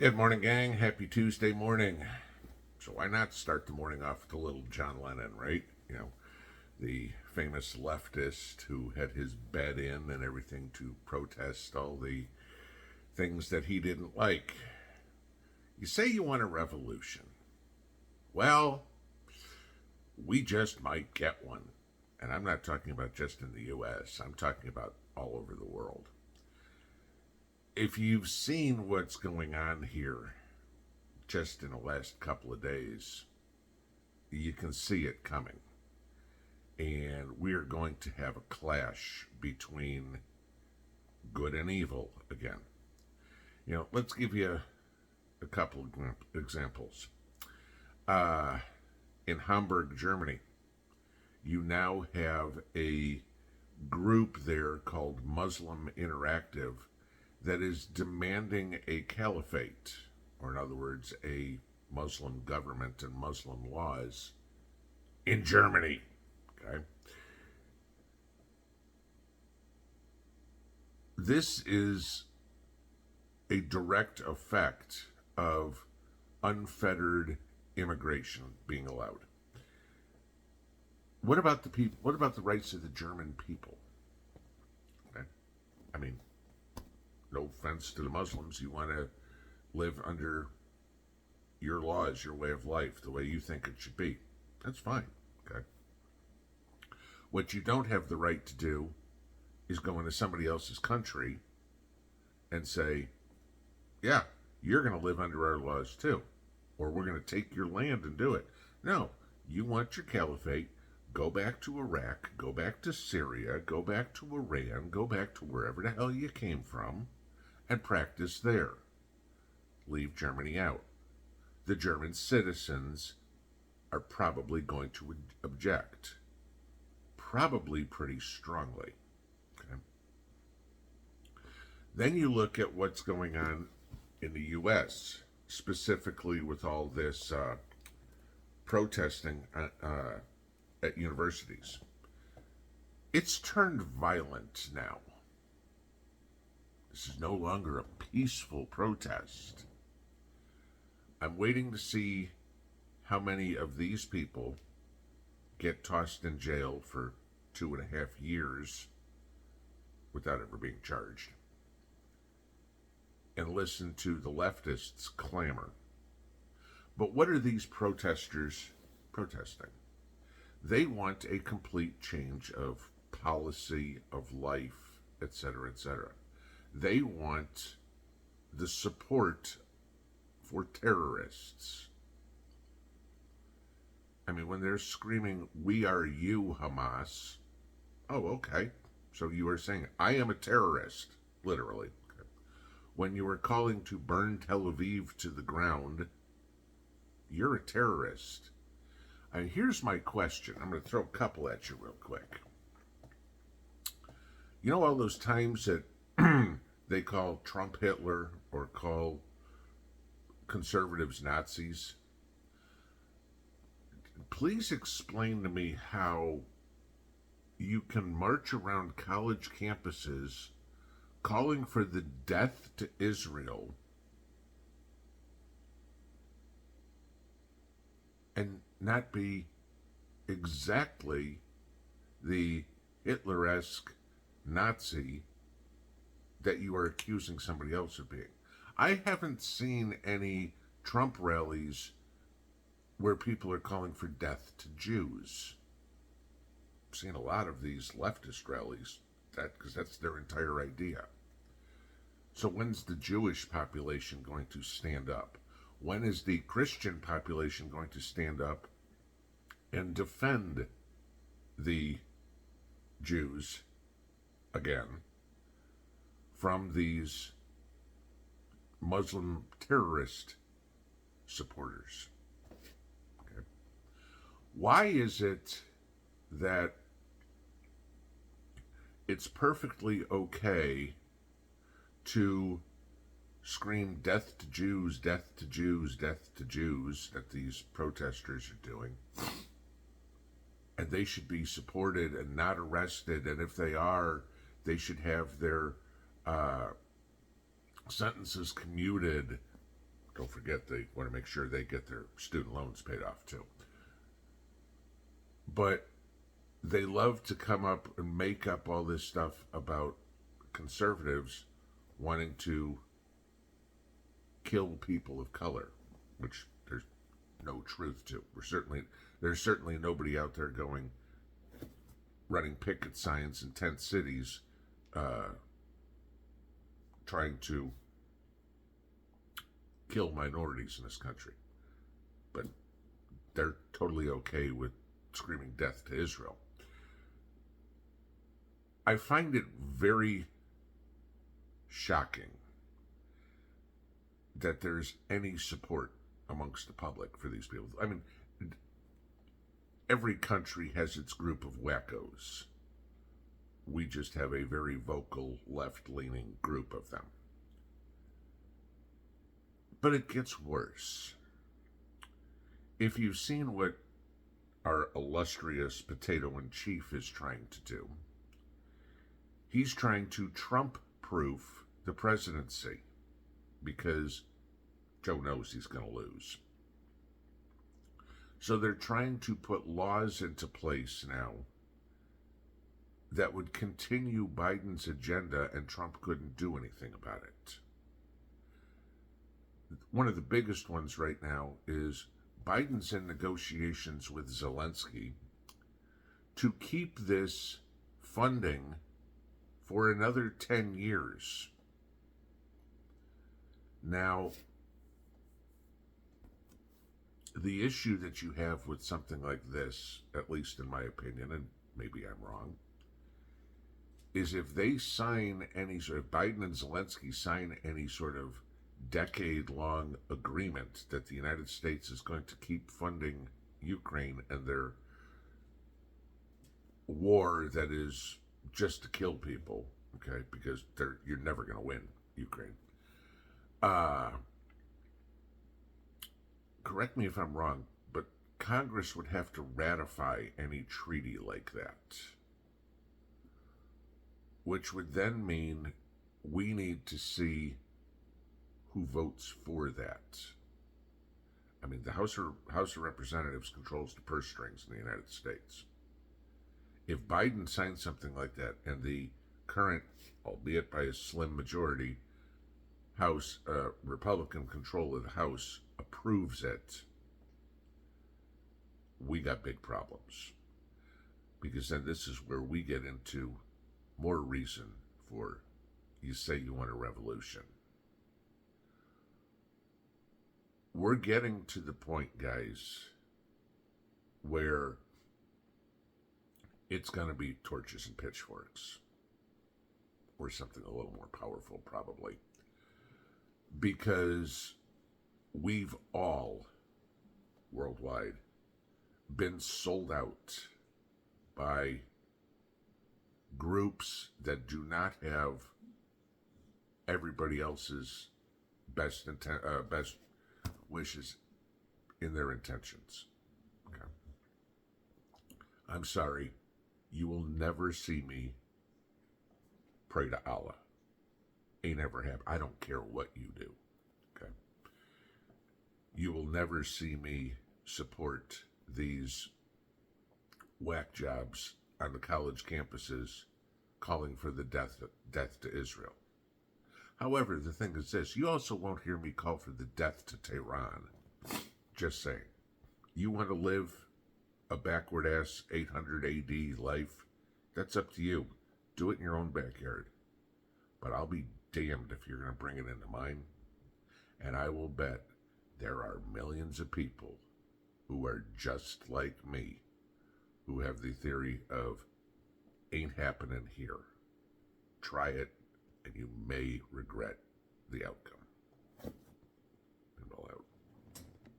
Good morning, gang. Happy Tuesday morning. So why not start the morning off with a little John Lennon, right? The famous leftist who had his bed in and everything to protest all the things that he didn't like. You say you want a revolution. Well, we just might get one. And I'm not talking about just in the U.S., I'm talking about all over the world. If you've seen what's going on here just in the last couple of days, you can see it coming. And we're going to have a clash between good and evil again. Let's give you a couple of examples. In Hamburg, Germany, you now have a group there called Muslim Interactive that is demanding a caliphate, or in other words, a Muslim government and Muslim laws in Germany. Okay? This is a direct effect of unfettered immigration being allowed. What about the people? What about the rights of the German people? Okay? I mean, no offense to the Muslims, you want to live under your laws, your way of life, the way you think it should be. That's fine. Okay. What you don't have the right to do is go into somebody else's country and say, yeah, you're going to live under our laws too, or we're going to take your land and do it. No, you want your caliphate, go back to Iraq, go back to Syria, go back to Iran, go back to wherever the hell you came from, and practice there. Leave Germany out. The German citizens are probably going to object. Probably pretty strongly. Okay. Then you look at what's going on in the U.S., specifically with all this protesting at universities. It's turned violent now. This is no longer a peaceful protest. I'm waiting to see how many of these people get tossed in jail for 2.5 years without ever being charged, and listen to the leftists clamor. But what are these protesters protesting? They want a complete change of policy, of life, etc., etc. They want the support for terrorists. I mean, when they're screaming, "We are you, Hamas," oh, okay. So you are saying, I am a terrorist, literally. Okay. When you are calling to burn Tel Aviv to the ground, you're a terrorist. And here's my question. I'm going to throw a couple at you real quick. You know all those times that they call Trump Hitler or call conservatives Nazis? Please explain to me how you can march around college campuses calling for the death to Israel and not be exactly the Hitler-esque Nazi that you are accusing somebody else of being. I haven't seen any Trump rallies where people are calling for death to Jews. I've seen a lot of these leftist rallies, because that's their entire idea. So when's the Jewish population going to stand up? When is the Christian population going to stand up and defend the Jews again from these Muslim terrorist supporters? Okay. Why is it that it's perfectly okay to scream death to Jews, death to Jews, death to Jews that these protesters are doing, and they should be supported and not arrested, and if they are, they should have their sentences commuted Don't forget they want to make sure they get their student loans paid off too. But they love to come up and make up all this stuff about conservatives wanting to kill people of color, which there's no truth to. There's certainly nobody out there running picket signs in tent cities, trying to kill minorities in this country. But they're totally okay with screaming death to Israel. I find it very shocking that there's any support amongst the public for these people. I mean, every country has its group of wackos. We just have a very vocal, left-leaning group of them. But it gets worse. If you've seen what our illustrious potato-in-chief is trying to do, he's trying to Trump-proof the presidency because Joe knows he's going to lose. So they're trying to put laws into place now that would continue Biden's agenda, and Trump couldn't do anything about it. One of the biggest ones right now is Biden's in negotiations with Zelensky to keep this funding for another 10 years. Now, the issue that you have with something like this, at least in my opinion, and maybe I'm wrong, is if they sign if Biden and Zelensky sign any sort of decade-long agreement that the United States is going to keep funding Ukraine and their war that is just to kill people, okay, because you're never going to win Ukraine. Correct me if I'm wrong, but Congress would have to ratify any treaty like that, which would then mean we need to see who votes for that. I mean, the House of Representatives controls the purse strings in the United States. If Biden signs something like that and the current, albeit by a slim majority, House Republican control of the House approves it, we got big problems. Because then this is where we get into more reason for, you say you want a revolution. We're getting to the point, guys, where it's going to be torches and pitchforks, or something a little more powerful, probably. Because we've all, worldwide, been sold out by groups that do not have everybody else's best wishes in their intentions. Okay. I'm sorry, you will never see me pray to Allah. Ain't never have. I don't care what you do. Okay. You will never see me support these whack jobs on the college campuses calling for the death to Israel. However, the thing is this, you also won't hear me call for the death to Tehran. Just saying. You want to live a backward-ass 800 AD life? That's up to you. Do it in your own backyard. But I'll be damned if you're going to bring it into mine. And I will bet there are millions of people who are just like me, who have the theory of, ain't happening here. Try it, and you may regret the outcome.